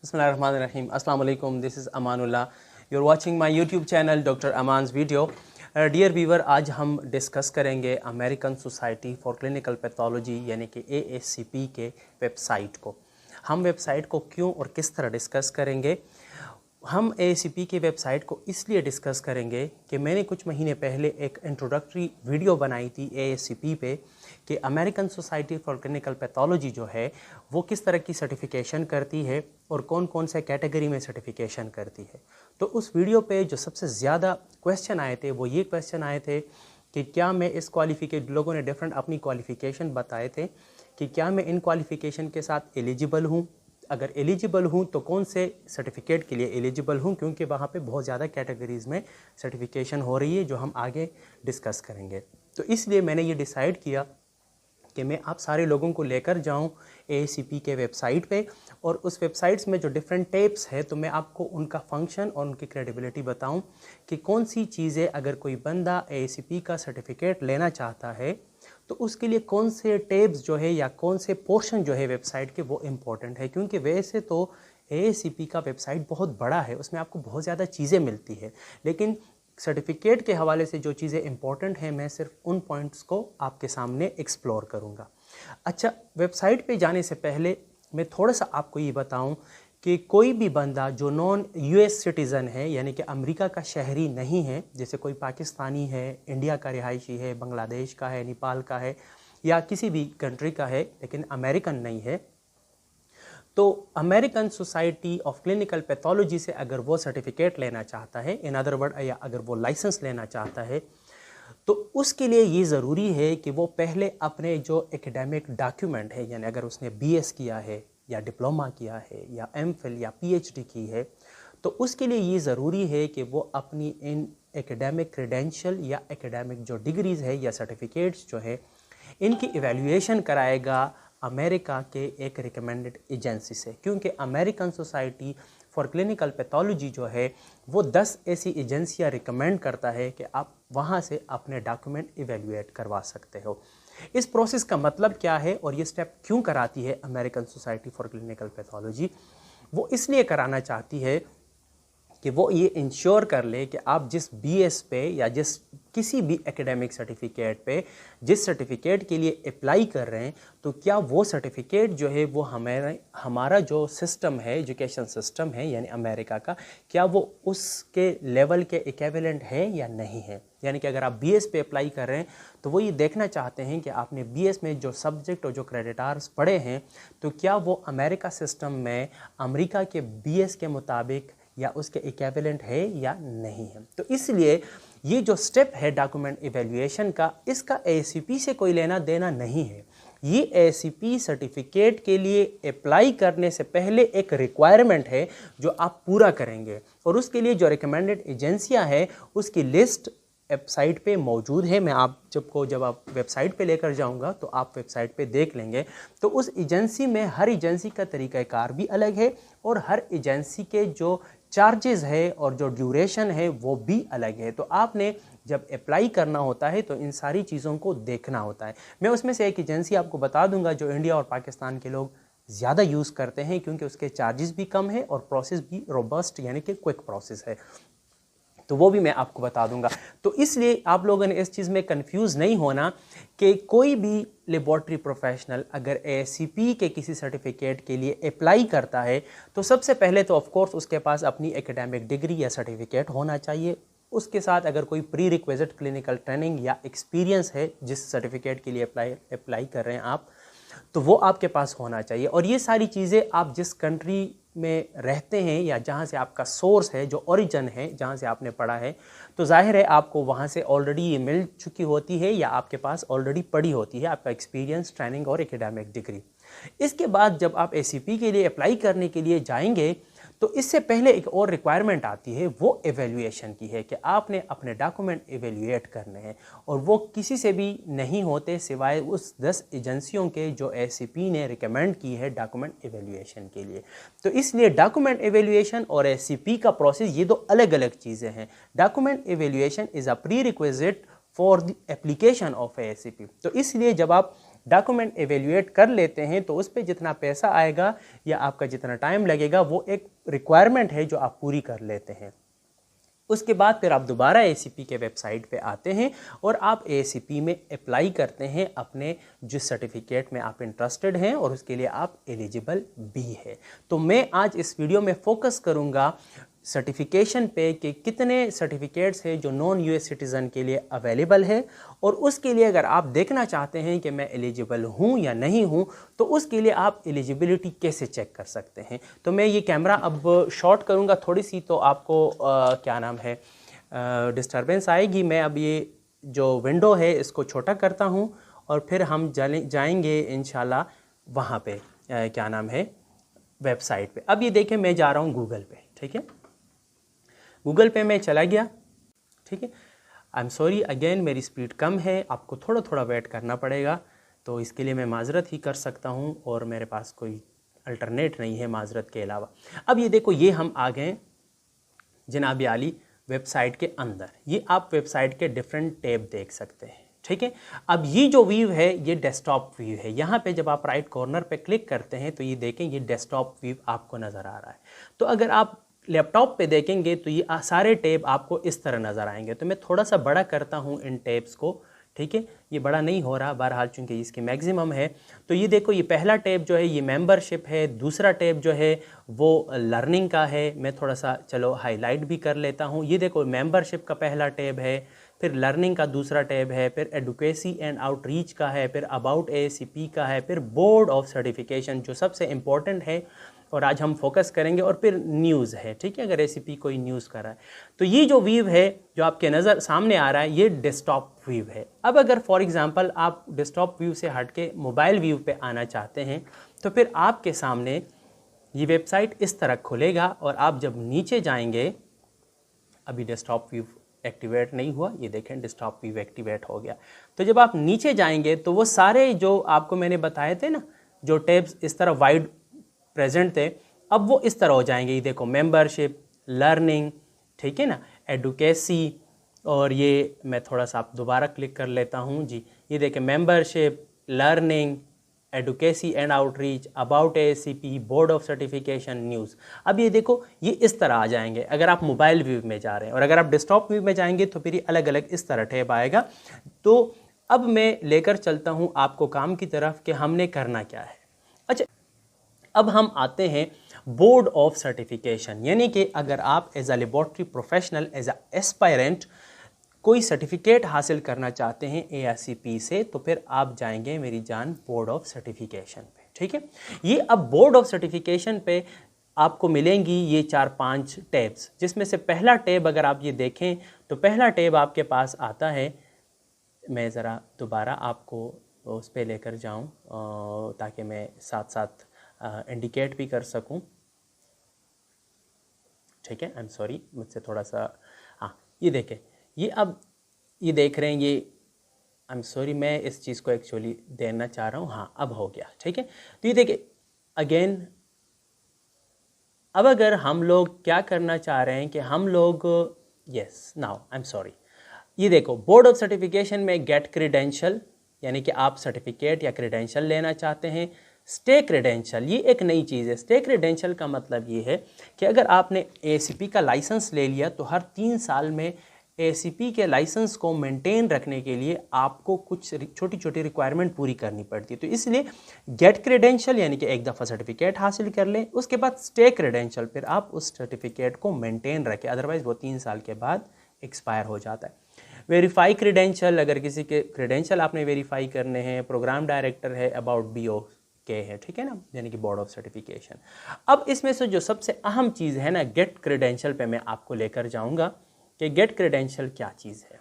Bismillahirrahmanirrahim. Assalamu alaikum. This is Amanullah. You're watching my YouTube channel Dr. Aman's video. Dear viewer, आज हम discuss करेंगे American society for clinical pathology यानी कि AACP के website को। हम वेबसाइट को क्यों और किस तरह डिस्कस करेंगे। हम AACP की वेबसाइट को इसलिए डिस्कस करेंगे कि मैंने कुछ महीने पहले एक इंट्रोडक्टरी वीडियो बनाई थी AACP पे कि American society for clinical pathology जो है वो किस तरह की सर्टिफिकेशन करती है और कौन कौन से कैटेगरी में सर्टिफिकेशन करती है। तो उस वीडियो पे जो सबसे ज़्यादा क्वेश्चन आए थे वो ये क्वेश्चन आए थे कि क्या मैं इस लोगों ने डिफरेंट अपनी क्वालिफ़िकेशन बताए थे कि क्या मैं इन क्वालिफ़िकेशन के साथ एलिजिबल हूँ, अगर एलिजिबल हूँ तो कौन से सर्टिफिकेट के लिए एलिजिबल हूँ, क्योंकि वहाँ पे बहुत ज़्यादा कैटेगरीज़ में सर्टिफिकेशन हो रही है जो हम आगे डिस्कस करेंगे। तो इसलिए मैंने ये डिसाइड किया कि मैं आप सारे लोगों को लेकर जाऊं AACP के वेबसाइट पे और उस वेबसाइट्स में जो डिफरेंट टैब्स है तो मैं आपको उनका फंक्शन और उनकी क्रेडिबिलिटी बताऊं कि कौन सी चीज़ें अगर कोई बंदा AACP का सर्टिफिकेट लेना चाहता है तो उसके लिए कौन से टैब्स जो है या कौन से पोर्शन जो है वेबसाइट के वो इम्पोर्टेंट है। क्योंकि वैसे तो AACP का वेबसाइट बहुत बड़ा है, उसमें आपको बहुत ज़्यादा चीज़ें मिलती है, लेकिन सर्टिफिकेट के हवाले से जो चीज़ें इंपॉर्टेंट हैं मैं सिर्फ उन पॉइंट्स को आपके सामने एक्सप्लोर करूंगा। अच्छा, वेबसाइट पे जाने से पहले मैं थोड़ा सा आपको ये बताऊं कि कोई भी बंदा जो नॉन US सिटीज़न है यानी कि अमेरिका का शहरी नहीं है, जैसे कोई पाकिस्तानी है, इंडिया का रिहायशी है, बांग्लादेश का है, नेपाल का है या किसी भी कंट्री का है लेकिन अमेरिकन नहीं है, तो American society of clinical pathology से अगर वो सर्टिफिकेट लेना चाहता है, इन अदर वर्ड या अगर वो लाइसेंस लेना चाहता है, तो उसके लिए ये ज़रूरी है कि वो पहले अपने जो एकेडमिक डॉक्यूमेंट है यानी अगर उसने BS किया है या डिप्लोमा किया है या MPhil या PhD की है तो उसके लिए ये ज़रूरी है कि वो अपनी इन एकेडमिक क्रेडेंशियल या एकेडमिक जो डिग्रीज़ है या सर्टिफिकेट्स जो है इनकी इवैल्यूएशन कराएगा अमेरिका के एक रिकमेंडेड एजेंसी से। क्योंकि American society for clinical pathology जो है वो 10 ऐसी एजेंसियां रिकमेंड करता है कि आप वहां से अपने डॉक्यूमेंट इवैल्यूएट करवा सकते हो। इस प्रोसेस का मतलब क्या है और ये स्टेप क्यों कराती है American society for clinical pathology, वो इसलिए कराना चाहती है कि वो ये इंश्योर कर ले कि आप जिस BS पे या जिस किसी भी एकेडमिक सर्टिफिकेट पे जिस सर्टिफिकेट के लिए अप्लाई कर रहे हैं तो क्या वो सर्टिफिकेट जो है वो हमारा जो सिस्टम है, एजुकेशन सिस्टम है यानी अमेरिका का, क्या वो उसके लेवल के इक्विवेलेंट है या नहीं है। यानी कि अगर आप BS पे अप्लाई कर रहे हैं तो वो ये देखना चाहते हैं कि आपने BS में जो सब्जेक्ट और जो क्रेडिट आवर्स पढ़े हैं तो क्या वो अमेरिका सिस्टम में अमेरिका के BS के मुताबिक या उसके इक्विवेलेंट है या नहीं है। तो इसलिए ये जो स्टेप है डॉक्यूमेंट इवैल्यूएशन का, इसका AACP से कोई लेना देना नहीं है। ये AACP सर्टिफिकेट के लिए अप्लाई करने से पहले एक रिक्वायरमेंट है जो आप पूरा करेंगे और उसके लिए जो रिकमेंडेड एजेंसियां हैं उसकी लिस्ट वेबसाइट पे मौजूद है। मैं आप जब आप वेबसाइट पे लेकर जाऊंगा तो आप वेबसाइट पे देख लेंगे। तो उस एजेंसी में हर एजेंसी का तरीक़ाकार भी अलग है और हर एजेंसी के जो चार्जेस है और जो ड्यूरेशन है वो भी अलग है। तो आपने जब अप्लाई करना होता है तो इन सारी चीज़ों को देखना होता है। मैं उसमें से एक एजेंसी आपको बता दूंगा जो इंडिया और पाकिस्तान के लोग ज़्यादा यूज़ करते हैं क्योंकि उसके चार्जेस भी कम है और प्रोसेस भी रोबस्ट यानी कि क्विक प्रोसेस है, तो वो भी मैं आपको बता दूंगा। तो इसलिए आप लोगों ने इस चीज़ में कंफ्यूज नहीं होना कि कोई भी लेबॉर्ट्री प्रोफेशनल अगर AACP के किसी सर्टिफिकेट के लिए अप्लाई करता है तो सबसे पहले तो ऑफ कोर्स उसके पास अपनी एकेडमिक डिग्री या सर्टिफिकेट होना चाहिए। उसके साथ अगर कोई प्री रिक्विजिट क्लिनिकल ट्रेनिंग या एक्सपीरियंस है जिस सर्टिफिकेट के लिए अप्लाई कर रहे हैं आप, तो वो आपके पास होना चाहिए। और ये सारी चीज़ें आप जिस कंट्री में रहते हैं या जहाँ से आपका सोर्स है, जो ओरिजिन है, जहाँ से आपने पढ़ा है, तो जाहिर है आपको वहाँ से ऑलरेडी ये मिल चुकी होती है या आपके पास ऑलरेडी पड़ी होती है आपका एक्सपीरियंस, ट्रेनिंग और एकेडमिक डिग्री। इसके बाद जब आप AACP के लिए अप्लाई करने के लिए जाएंगे तो इससे पहले एक और रिक्वायरमेंट आती है, वो एवेल्यूएशन की है कि आपने अपने डॉक्यूमेंट एवेल्यूएट करने हैं और वो किसी से भी नहीं होते सिवाय उस 10 एजेंसियों के जो AACP ने रिकमेंड की है डॉक्यूमेंट एवेल्यूएशन के लिए। तो इसलिए डॉक्यूमेंट एवेल्यूएशन और AACP का प्रोसेस ये दो अलग अलग चीज़ें हैं। Document evaluation is a pre requisite for the application of AACP। तो इसलिए जब आप डॉक्यूमेंट एवेल्यूएट कर लेते हैं तो उस पर जितना पैसा आएगा या आपका जितना टाइम लगेगा वो एक रिक्वायरमेंट है जो आप पूरी कर लेते हैं। उसके बाद फिर आप दोबारा ACP के वेबसाइट पे आते हैं और आप ACP में अप्लाई करते हैं अपने जिस सर्टिफिकेट में आप इंटरेस्टेड हैं और उसके लिए आप एलिजिबल भी है। तो मैं आज इस वीडियो में फोकस करूंगा सर्टिफिकेशन पे कि कितने सर्टिफिकेट्स हैं जो नॉन US सिटीज़न के लिए अवेलेबल है, और उसके लिए अगर आप देखना चाहते हैं कि मैं एलिजिबल हूँ या नहीं हूँ तो उसके लिए आप एलिजिबिलिटी कैसे चेक कर सकते हैं। तो मैं ये कैमरा अब शॉर्ट करूँगा थोड़ी सी, तो आपको क्या नाम है डिस्टर्बेंस आएगी। मैं अब ये जो विंडो है इसको छोटा करता हूँ और फिर हम जाएंगे इंशाल्लाह वहाँ पे क्या नाम है वेबसाइट पे। अब ये देखें मैं जा रहा हूँ गूगल पे, ठीक है, गूगल पे मैं चला गया, ठीक है। आई एम सॉरी अगेन मेरी स्पीड कम है, आपको थोड़ा थोड़ा वेट करना पड़ेगा, तो इसके लिए मैं माजरत ही कर सकता हूँ और मेरे पास कोई अल्टरनेट नहीं है माजरत के अलावा। अब ये देखो ये हम आ गए जनाब आली वेबसाइट के अंदर। ये आप वेबसाइट के डिफरेंट टैब देख सकते हैं, ठीक है। अब ये जो व्यू है ये डेस्कटॉप व्यू है। यहाँ पे जब आप राइट कॉर्नर पे क्लिक करते हैं तो ये देखें ये डेस्कटॉप व्यू आपको नज़र आ रहा है। तो अगर आप लैपटॉप पे देखेंगे तो ये सारे टैब आपको इस तरह नज़र आएंगे। तो मैं थोड़ा सा बड़ा करता हूँ इन टैब्स को, ठीक है, ये बड़ा नहीं हो रहा बहरहाल चूँकि इसकी मैक्सिमम है। तो ये देखो ये पहला टैब जो है ये मेंबरशिप है, दूसरा टैब जो है वो लर्निंग का है। मैं थोड़ा सा चलो हाईलाइट भी कर लेता हूँ। ये देखो मेंबरशिप का पहला टैब है, फिर लर्निंग का दूसरा टैब है, फिर एडुकेसी एंड आउटरीच का है, फिर अबाउट ACP का है, फिर बोर्ड ऑफ सर्टिफिकेशन जो सबसे इम्पोर्टेंट है और आज हम फोकस करेंगे, और फिर न्यूज़ है, ठीक है, अगर ACP कोई न्यूज़ कर रहा है। तो ये जो व्यू है जो आपके नज़र सामने आ रहा है ये डेस्कटॉप व्यू है। अब अगर फॉर एग्जांपल आप डेस्कटॉप व्यू से हट के मोबाइल व्यू पे आना चाहते हैं तो फिर आपके सामने ये वेबसाइट इस तरह खुलेगा और आप जब नीचे जाएंगे, अभी डेस्कटॉप व्यू एक्टिवेट नहीं हुआ, ये देखें डेस्कटॉप व्यू एक्टिवेट हो गया। तो जब आप नीचे जाएंगे तो वो सारे जो आपको मैंने बताए थे ना जो टैब्स इस तरह वाइड प्रेजेंट थे, अब वो इस तरह हो जाएंगे। ये देखो मेंबरशिप, लर्निंग, ठीक है ना, एडुकेसी, और ये मैं थोड़ा सा आप दोबारा क्लिक कर लेता हूँ जी। ये देखें membership, learning, adequacy and outreach, about ACP, board of certification, news. अब ये देखो ये इस तरह आ जाएंगे अगर आप मोबाइल व्यू में जा रहे हैं, और अगर आप डेस्कटॉप व्यू में जाएंगे तो फिर ये अलग अलग इस तरह टैब आएगा। तो अब मैं लेकर चलता हूँ आपको काम की तरफ कि हमने करना क्या है। अच्छा, अब हम आते हैं बोर्ड ऑफ सर्टिफिकेशन, यानी कि अगर आप as a laboratory professional, as a aspirant कोई सर्टिफिकेट हासिल करना चाहते हैं AICP से, तो फिर आप जाएंगे मेरी जान बोर्ड ऑफ सर्टिफिकेशन पे, ठीक है। ये अब बोर्ड ऑफ सर्टिफिकेशन पे आपको मिलेंगी ये 4-5 टैब्स, जिसमें से पहला टैब अगर आप ये देखें तो पहला टैब आपके पास आता है, मैं ज़रा दोबारा आपको उस पर लेकर जाऊँ ताकि मैं साथ साथ इंडिकेट भी कर सकूं, ठीक है। आई एम सॉरी मुझसे थोड़ा सा, हाँ ये देखें, ये अब ये देख रहे हैं ये, आई एम सॉरी मैं इस चीज़ को एक्चुअली देना चाह रहा हूँ, हाँ अब हो गया, ठीक है। तो ये देखिए अगेन, अब अगर हम लोग क्या करना चाह रहे हैं कि हम लोग yes now I am sorry, ये देखो बोर्ड ऑफ सर्टिफिकेशन में गेट क्रीडेंशियल, यानी कि आप सर्टिफिकेट या क्रीडेंशियल लेना चाहते हैं। स्टे क्रेडेंशियल ये एक नई चीज़ है। स्टे क्रेडेंशियल का मतलब ये है कि अगर आपने ACP का लाइसेंस ले लिया तो हर 3 साल में ACP के लाइसेंस को मेंटेन रखने के लिए आपको कुछ छोटी छोटी रिक्वायरमेंट पूरी करनी पड़ती है। तो इसलिए गेट क्रेडेंशियल यानी कि एक दफ़ा सर्टिफिकेट हासिल कर लें, उसके बाद स्टे क्रेडेंशियल, फिर आप उस सर्टिफिकेट को मेंटेन रखें, अदरवाइज़ वो 3 साल के बाद एक्सपायर हो जाता है। वेरीफाई क्रेडेंशियल, अगर किसी के क्रेडेंशियल आपने वेरीफाई करने हैं, प्रोग्राम डायरेक्टर है, अबाउट BO के है, ठीक है ना, यानी कि बोर्ड ऑफ सर्टिफिकेशन। अब इसमें से जो सबसे अहम चीज़ है ना गेट क्रेडेंशियल पे मैं आपको लेकर जाऊंगा कि गेट क्रेडेंशियल क्या चीज़ है।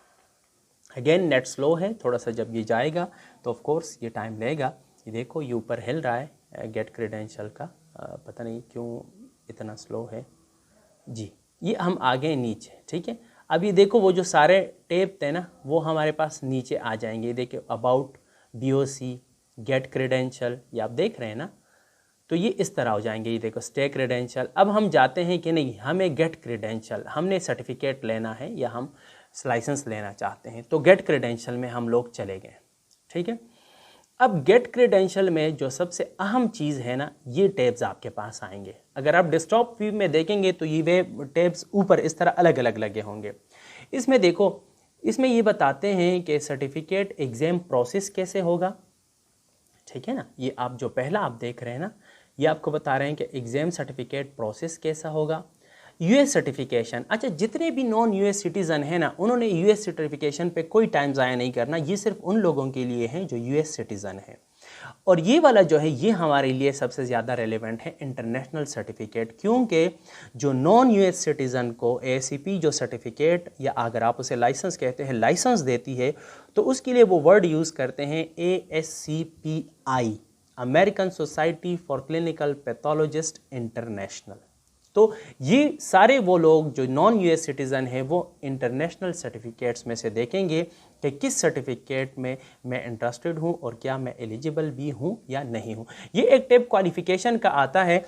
अगेन नेट स्लो है थोड़ा सा, जब ये जाएगा तो ऑफ कोर्स ये टाइम लेगा। ये देखो ये ऊपर हिल रहा है गेट क्रेडेंशियल का, पता नहीं क्यों इतना स्लो है जी। ये हम आ गए नीचे, ठीक है। अब ये देखो वो जो सारे टैब थे ना वो हमारे पास नीचे आ जाएंगे। देखिए अबाउट, BOC, गेट क्रेडेंशियल, ये आप देख रहे हैं ना, तो ये इस तरह हो जाएंगे। ये देखो स्टे क्रेडेंशियल। अब हम जाते हैं कि नहीं हमें गेट क्रेडेंशियल, हमने सर्टिफिकेट लेना है या हम लाइसेंस लेना चाहते हैं, तो गेट क्रेडेंशियल में हम लोग चले गए, ठीक है। अब गेट क्रेडेंशियल में जो सबसे अहम चीज़ है ना, ये टैब्स आपके पास आएंगे। अगर आप डेस्कटॉप व्यू में देखेंगे तो ये वे टैब्स ऊपर इस तरह अलग अलग लगे होंगे। इसमें देखो, इसमें ये बताते हैं कि सर्टिफिकेट एग्ज़ाम प्रोसेस कैसे होगा, ठीक है ना। ये आप जो पहला आप देख रहे हैं ना, ये आपको बता रहे हैं कि एग्ज़ाम सर्टिफिकेट प्रोसेस कैसा होगा। यूएस सर्टिफिकेशन, अच्छा जितने भी नॉन यूएस सिटीज़न हैं ना, उन्होंने यूएस सर्टिफिकेशन पे कोई टाइम ज़ाया नहीं करना। ये सिर्फ उन लोगों के लिए हैं जो यूएस सिटीज़न हैं। और ये वाला जो है ये हमारे लिए सबसे ज़्यादा रेलेवेंट है, इंटरनेशनल सर्टिफिकेट, क्योंकि जो नॉन यूएस सिटीज़न को एसीपी जो सर्टिफिकेट या अगर आप उसे लाइसेंस कहते हैं लाइसेंस देती है, तो उसके लिए वो वर्ड यूज़ करते हैं ASCPI, American society for clinical pathologist international. तो ये सारे वो लोग जो नॉन यूएस सिटीज़न हैं वो इंटरनेशनल सर्टिफिकेट्स में से देखेंगे कि किस सर्टिफिकेट में मैं इंटरेस्टेड हूँ और क्या मैं एलिजिबल भी हूँ या नहीं हूँ। ये एक टाइप क्वालिफिकेशन का आता है,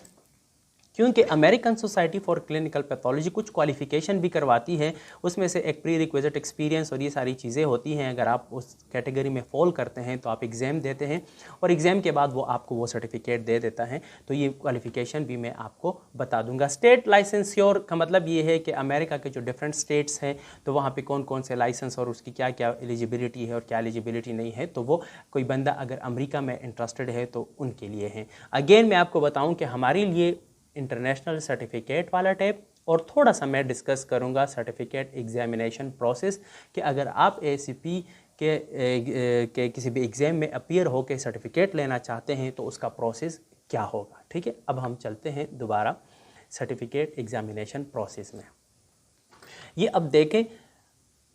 क्योंकि American society for clinical pathology कुछ क्वालिफिकेशन भी करवाती है। उसमें से एक प्री रिक्विजिट एक्सपीरियंस और ये सारी चीज़ें होती हैं। अगर आप उस कैटेगरी में फॉल करते हैं तो आप एग्ज़ाम देते हैं और एग्ज़ाम के बाद वो आपको वो सर्टिफिकेट दे देता है। तो ये क्वालिफिकेशन भी मैं आपको बता दूंगा। स्टेट लाइसेंस्योर का मतलब ये है कि अमेरिका के जो डिफरेंट स्टेट्स हैं तो वहाँ पर कौन कौन से लाइसेंस और उसकी क्या क्या एलिजिबिलिटी है और क्या एलिजिबिलिटी नहीं है, तो वो कोई बंदा अगर अमेरिका में इंटरेस्टेड है तो उनके लिए है। अगेन मैं आपको बताऊँ कि हमारे लिए इंटरनेशनल सर्टिफिकेट वाला टैब और थोड़ा सा मैं डिस्कस करूंगा सर्टिफिकेट एग्जामिनेशन प्रोसेस कि अगर आप एसीपी के किसी भी एग्ज़ाम में अपीयर होकर सर्टिफिकेट लेना चाहते हैं तो उसका प्रोसेस क्या होगा। ठीक है, अब हम चलते हैं दोबारा सर्टिफिकेट एग्जामिनेशन प्रोसेस में। ये अब देखें,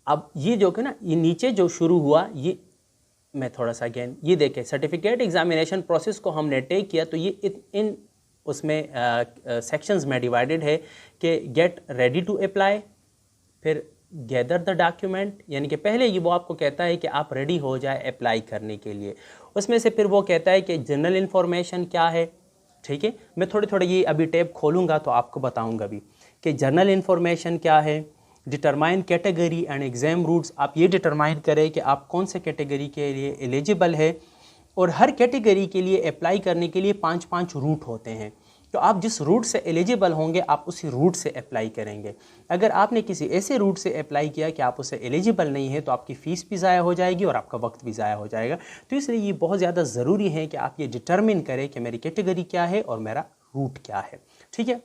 अब ये जो है ना, ये नीचे जो शुरू हुआ, ये मैं थोड़ा सा अगेन ये देखें, सर्टिफिकेट एग्जामिनेशन प्रोसेस को हमने टेक किया तो ये इन उसमें सेक्शंस में डिवाइडेड है कि गेट रेडी टू अप्लाई, फिर गैदर द डॉक्यूमेंट, यानी कि पहले ये वो आपको कहता है कि आप रेडी हो जाए अप्लाई करने के लिए। उसमें से फिर वो कहता है कि जनरल इन्फॉर्मेशन क्या है। ठीक है, मैं थोड़े थोड़े ये अभी टैब खोलूँगा तो आपको बताऊँगा भी कि जनरल इन्फॉर्मेशन क्या है। Determine category and exam routes, आप ये डिटरमाइन करें कि आप कौन से कैटेगरी के लिए एलिजिबल है और हर कैटेगरी के लिए अप्लाई करने के लिए 5-5 रूट होते हैं। तो आप जिस रूट से एलिजिबल होंगे आप उसी रूट से अप्लाई करेंगे। अगर आपने किसी ऐसे रूट से अप्लाई किया कि आप उसे एलिजिबल नहीं है तो आपकी फ़ीस भी ज़ाया हो जाएगी और आपका वक्त भी ज़ाया हो जाएगा। तो इसलिए ये बहुत ज़्यादा ज़रूरी है कि आप ये डिटरमिन करें कि मेरी कैटेगरी क्या है और मेरा रूट क्या है। ठीक है,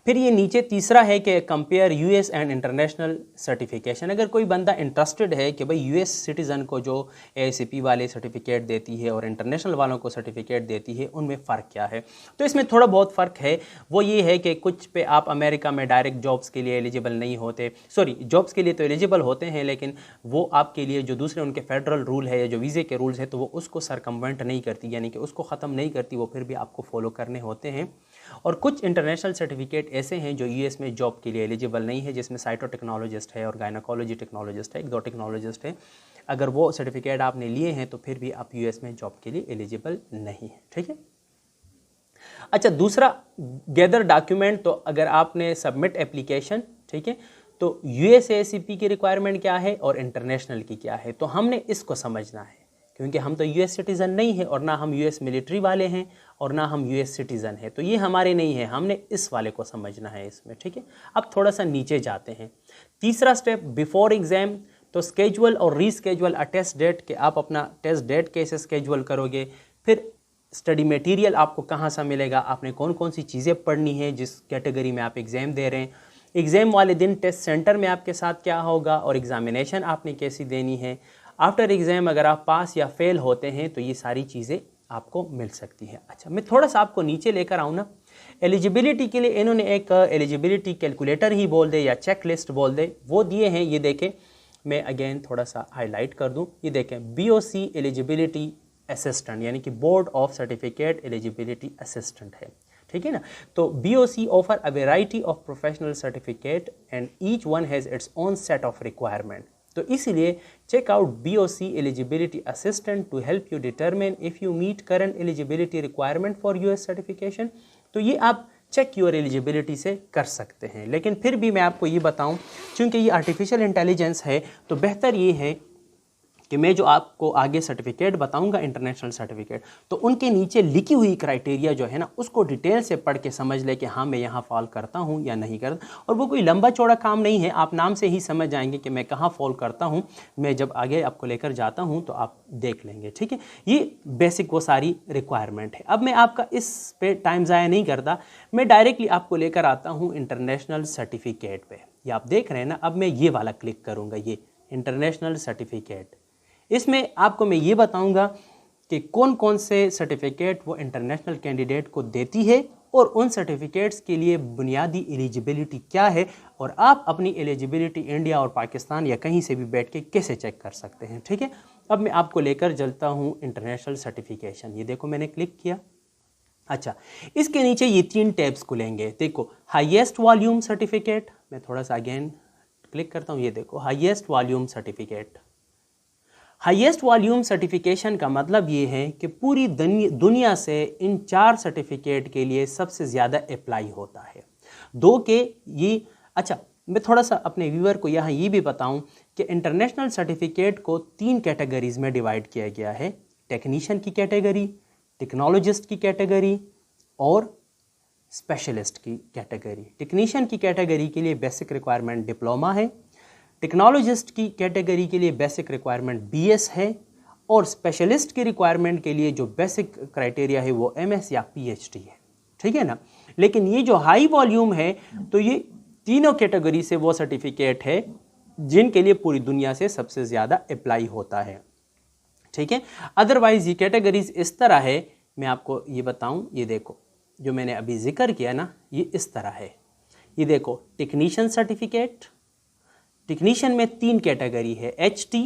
फिर ये नीचे तीसरा है कि compare US and international certification. अगर कोई बंदा इंटरेस्टेड है कि भाई यूएस सिटीज़न को जो एसीपी वाले सर्टिफिकेट देती है और इंटरनेशनल वालों को सर्टिफिकेट देती है उनमें फ़र्क क्या है, तो इसमें थोड़ा बहुत फ़र्क है। वो ये है कि कुछ पे आप अमेरिका में डायरेक्ट जॉब्स के लिए एलिजिबल नहीं होते, सॉरी जॉब्स के लिए तो एलिजिबल होते हैं लेकिन वो आपके लिए जो दूसरे उनके फेडरल रूल है या जो वीज़े के रूल्स हैं तो वो उसको सरकमवेंट नहीं करती, यानी कि उसको ख़त्म नहीं करती, वो फिर भी आपको फॉलो करने होते हैं। और कुछ इंटरनेशनल सर्टिफिकेट ऐसे हैं जो यूएस में जॉब के लिए एलिजिबल नहीं है, जिसमें साइटोटेक्नोलॉजिस्ट है और गायनाकोलॉजी टेक्नोलॉजिस्ट है, एक्सोटेक्नोलॉजिस्ट है। अगर वो सर्टिफिकेट आपने लिए हैं तो फिर भी आप यूएस में जॉब के लिए एलिजिबल नहीं है। ठीक है, अच्छा दूसरा गैदर डॉक्यूमेंट, तो अगर आपने सबमिट एप्लीकेशन, ठीक है, तो यूएस एसीपी की रिक्वायरमेंट क्या है और इंटरनेशनल की क्या है, तो हमने इसको समझना है क्योंकि हम तो यूएस सिटीज़न नहीं है और ना हम यूएस मिलिट्री वाले हैं और ना हम यूएस सिटीज़न हैं, तो ये हमारे नहीं है, हमने इस वाले को समझना है इसमें। ठीक है, अब थोड़ा सा नीचे जाते हैं। तीसरा स्टेप बिफोर एग्ज़ाम, तो स्केजुअल और रीस्केजुअल अ टेस्ट डेट, कि आप अपना टेस्ट डेट कैसे स्केजुअल करोगे। फिर स्टडी मटेरियल आपको कहाँ से मिलेगा, आपने कौन कौन सी चीज़ें पढ़नी है जिस कैटेगरी में आप एग्ज़ाम दे रहे हैं। एग्ज़ाम वाले दिन टेस्ट सेंटर में आपके साथ क्या होगा और एग्ज़ामिनेशन आपने कैसी देनी है। आफ्टर एग्ज़ाम अगर आप पास या फेल होते हैं तो ये सारी चीज़ें आपको मिल सकती है। अच्छा मैं थोड़ा सा आपको नीचे लेकर आऊँ ना, एलिजिबिलिटी के लिए इन्होंने एक एलिजिबिलिटी कैलकुलेटर ही बोल दे या चेक लिस्ट बोल दे, वो दिए हैं। ये देखें, मैं अगेन थोड़ा सा हाईलाइट कर दूं, ये देखें BOC एलिजिबिलिटी असिस्टेंट, यानी कि board of certificate eligibility assistant है। ठीक है ना, तो BOC offer a variety of professional certificate and each one has its own set of requirement. तो इसीलिए check out BOC eligibility assistant to help you determine if you meet current eligibility requirement for US certification. तो ये आप check your eligibility से कर सकते हैं। लेकिन फिर भी मैं आपको ये बताऊं, क्योंकि ये आर्टिफिशियल इंटेलिजेंस है तो बेहतर ये है कि मैं जो आपको आगे सर्टिफिकेट बताऊंगा इंटरनेशनल सर्टिफिकेट, तो उनके नीचे लिखी हुई क्राइटेरिया जो है ना उसको डिटेल से पढ़ के समझ ले कि हाँ मैं यहाँ फॉल करता हूँ या नहीं करता। और वो कोई लंबा चौड़ा काम नहीं है, आप नाम से ही समझ जाएंगे कि मैं कहाँ फॉल करता हूँ। मैं जब आगे आपको लेकर जाता हूँ तो आप देख लेंगे, ठीक है। ये बेसिक वो सारी रिक्वायरमेंट है। अब मैं आपका इस पे टाइम ज़ाया नहीं करता, मैं डायरेक्टली आपको लेकर आता हूँ इंटरनेशनल सर्टिफिकेट पे। ये आप देख रहे हैं ना, अब मैं ये वाला क्लिक करूँगा, ये इंटरनेशनल सर्टिफिकेट। इसमें आपको मैं ये बताऊंगा कि कौन कौन से सर्टिफिकेट वो इंटरनेशनल कैंडिडेट को देती है और उन सर्टिफिकेट्स के लिए बुनियादी एलिजिबिलिटी क्या है, और आप अपनी एलिजिबिलिटी इंडिया और पाकिस्तान या कहीं से भी बैठ के कैसे चेक कर सकते हैं, ठीक है। अब मैं आपको लेकर चलता हूँ इंटरनेशनल सर्टिफिकेशन। ये देखो मैंने क्लिक किया। अच्छा, इसके नीचे ये 3 टैब्स खुलेंगे। देखो हाईएस्ट वॉल्यूम सर्टिफिकेट, मैं थोड़ा सा अगेन क्लिक करता हूँ। ये देखो highest volume certificate. Highest volume certification का मतलब ये है कि पूरी दुनिया से इन 4 सर्टिफिकेट के लिए सबसे ज़्यादा अप्लाई होता है। दो के ये, अच्छा मैं थोड़ा सा अपने व्यूअर को यहाँ ये भी बताऊँ कि इंटरनेशनल सर्टिफिकेट को 3 कैटेगरीज में डिवाइड किया गया है। टेक्नीशियन की कैटेगरी, टेक्नोलॉजिस्ट की कैटेगरी और स्पेशलिस्ट की कैटेगरी। टेक्नीशियन की कैटेगरी के लिए बेसिक रिक्वायरमेंट डिप्लोमा है, टेक्नोलॉजिस्ट की कैटेगरी के लिए बेसिक रिक्वायरमेंट BS है, और स्पेशलिस्ट की रिक्वायरमेंट के लिए जो बेसिक क्राइटेरिया है वो MS या PhD है, ठीक है ना। लेकिन ये जो हाई वॉल्यूम है, तो ये तीनों कैटेगरी से वो सर्टिफिकेट है जिनके लिए पूरी दुनिया से सबसे ज़्यादा अप्लाई होता है, ठीक है। अदरवाइज ये कैटेगरीज इस तरह है, मैं आपको ये बताऊँ। ये देखो जो मैंने अभी जिक्र किया ना, ये इस तरह है। ये देखो टेक्नीशियन सर्टिफिकेट, टेक्नीशियन में 3 कैटेगरी है, HT,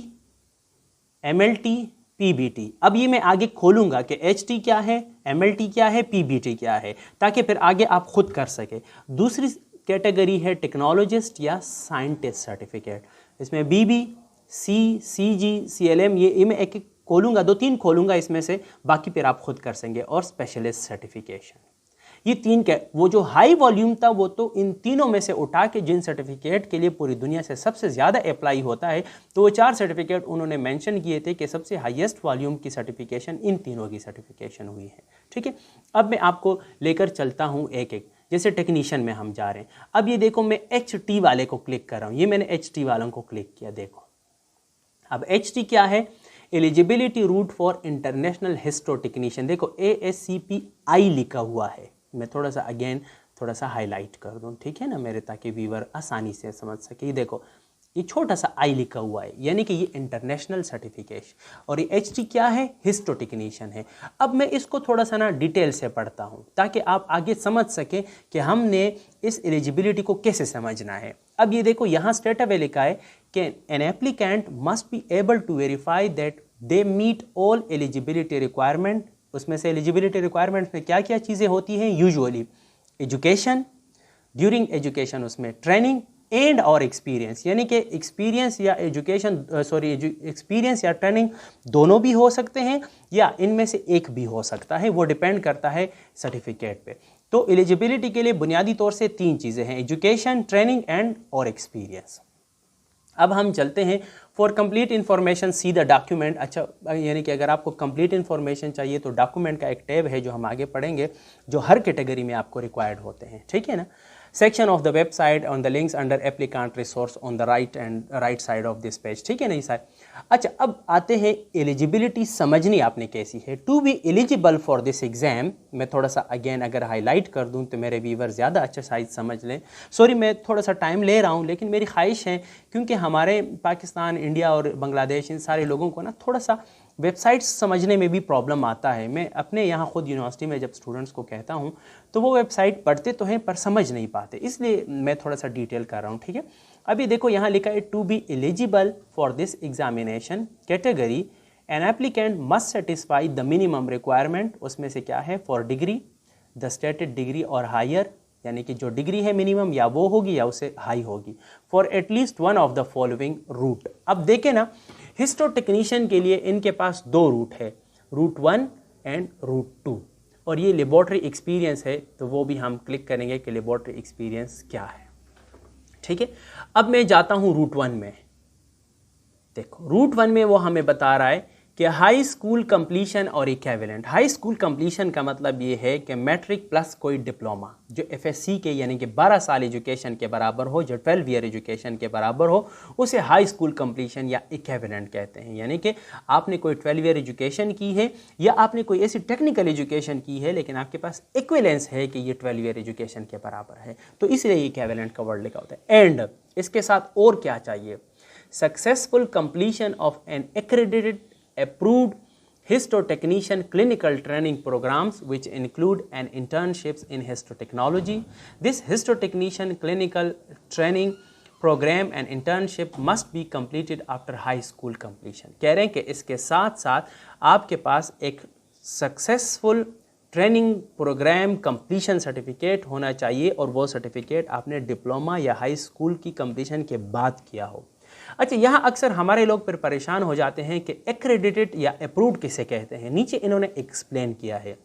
MLT, PBT। अब ये मैं आगे खोलूंगा कि HT क्या है, MLT क्या है, PBT क्या है, ताकि फिर आगे आप खुद कर सके। दूसरी कैटेगरी है टेक्नोलॉजिस्ट या साइंटिस्ट सर्टिफिकेट। इसमें BB, C, CG, CLM, ये मैं एक एक खोलूंगा, 2-3 खोलूंगा इसमें से, बाकी फिर आप खुद कर सकेंगे। और स्पेशलिस्ट सर्टिफिकेशन, ये 3 वो जो हाई वॉल्यूम था वो तो इन तीनों में से उठा के जिन सर्टिफिकेट के लिए पूरी दुनिया से सबसे ज़्यादा अप्लाई होता है, तो वो 4 सर्टिफिकेट उन्होंने मेंशन किए थे कि सबसे हाईएस्ट वॉल्यूम की सर्टिफिकेशन इन तीनों की सर्टिफिकेशन हुई है, ठीक है। अब मैं आपको लेकर चलता हूँ एक एक, जैसे टेक्नीशियन में हम जा रहे हैं। अब ये देखो मैं HT वाले को क्लिक कर रहा हूँ, ये मैंने HT वालों को क्लिक किया। देखो अब HT क्या है, eligibility route for international histo technician. देखो ASCPI लिखा हुआ है, मैं थोड़ा सा अगेन थोड़ा सा हाईलाइट कर दूं, ठीक है ना मेरे, ताकि व्यूअर आसानी से समझ सके। ये देखो ये छोटा सा I लिखा हुआ है, यानी कि ये इंटरनेशनल सर्टिफिकेशन। और ये HT क्या है, हिस्टो टेक्नीशियन है। अब मैं इसको थोड़ा सा ना डिटेल से पढ़ता हूँ ताकि आप आगे समझ सकें कि हमने इस एलिजिबिलिटी को कैसे समझना है। अब ये देखो यहाँ स्ट्रेट अवे लिखा है कि an applicant must be able to verify that they meet all eligibility requirement. उसमें से एलिजिबिलिटी रिक्वायरमेंट्स में क्या क्या चीज़ें होती हैं, यूजुअली एजुकेशन, ड्यूरिंग एजुकेशन उसमें ट्रेनिंग एंड और एक्सपीरियंस, यानी कि एक्सपीरियंस या एजुकेशन एक्सपीरियंस या ट्रेनिंग दोनों भी हो सकते हैं या इनमें से एक भी हो सकता है, वो डिपेंड करता है सर्टिफिकेट पे। तो एलिजिबिलिटी के लिए बुनियादी तौर से 3 चीज़ें हैं, एजुकेशन, ट्रेनिंग एंड और एक्सपीरियंस। अब हम चलते हैं for complete information see the document. अच्छा, यानी कि अगर आपको कंप्लीट इन्फॉर्मेशन चाहिए तो डॉक्यूमेंट का एक टैब है जो हम आगे पढ़ेंगे, जो हर कैटेगरी में आपको रिक्वायर्ड होते हैं, ठीक है ना। Section of the website on the links under applicant resource on the right side of this page, ठीक है नहीं सर। अच्छा, अब आते हैं एलिजिबिलिटी समझनी आपने कैसी है। To be eligible for this exam, मैं थोड़ा सा अगेन अगर हाईलाइट कर दूं तो मेरे व्यूवर ज़्यादा अच्छा साइज समझ लें। सॉरी मैं थोड़ा सा टाइम ले रहा हूं, लेकिन मेरी ख्वाहिश है क्योंकि हमारे पाकिस्तान, इंडिया और बांग्लादेश इन सारे लोगों को ना थोड़ा सा वेबसाइट्स समझने में भी प्रॉब्लम आता है। मैं अपने यहाँ खुद यूनिवर्सिटी में जब स्टूडेंट्स को कहता हूँ तो वो वेबसाइट पढ़ते तो हैं पर समझ नहीं पाते, इसलिए मैं थोड़ा सा डिटेल कर रहा हूँ, ठीक है। अभी देखो यहाँ लिखा है to be eligible for this examination category an applicant must satisfy the minimum requirement. उसमें से क्या है, for degree the stated degree और हायर, यानी कि जो डिग्री है मिनिमम या वो होगी या उससे हाई होगी, for at least one of the following route. अब देखें ना, हिस्टो टेक्नीशियन के लिए इनके पास 2 रूट है, रूट 1 एंड रूट 2, और ये लेबॉर्ट्री एक्सपीरियंस है तो वो भी हम क्लिक करेंगे कि लेबॉर्ट्री एक्सपीरियंस क्या है, ठीक है। अब मैं जाता हूँ रूट 1 में। देखो रूट 1 में वो हमें बता रहा है कि हाई स्कूल कंप्लीशन और इक्विवेलेंट। हाई स्कूल कंप्लीशन का मतलब ये है कि मैट्रिक प्लस कोई डिप्लोमा जो एफएससी के यानी कि 12 साल एजुकेशन के बराबर हो, जो 12 ईयर एजुकेशन के बराबर हो, उसे हाई स्कूल कंप्लीशन या इक्विवेलेंट कहते हैं। यानी कि आपने कोई 12 ईयर एजुकेशन की है या आपने कोई ऐसी टेक्निकल एजुकेशन की है लेकिन आपके पास इक्विवेलेंस है कि ये 12 ईयर एजुकेशन के बराबर है, तो इसलिए इक्विवेलेंट का वर्ड लिखा होता है। एंड इसके साथ और क्या चाहिए? Successful completion of an accredited approved histotechnician clinical training programs which include an internships in histotechnology. This histotechnician clinical training program and internship must be completed after high school completion. कह रहे हैं कि इसके साथ साथ आपके पास एक successful training programme completion certificate होना चाहिए और वो सर्टिफिकेट आपने डिप्लोमा या हाई स्कूल की कंप्लीशन के बाद किया हो। अच्छा, यहाँ अक्सर हमारे लोग फिर परेशान हो जाते हैं कि एक्रेडिटेड या अप्रूव्ड किसे कहते हैं। नीचे इन्होंने एक्सप्लेन किया है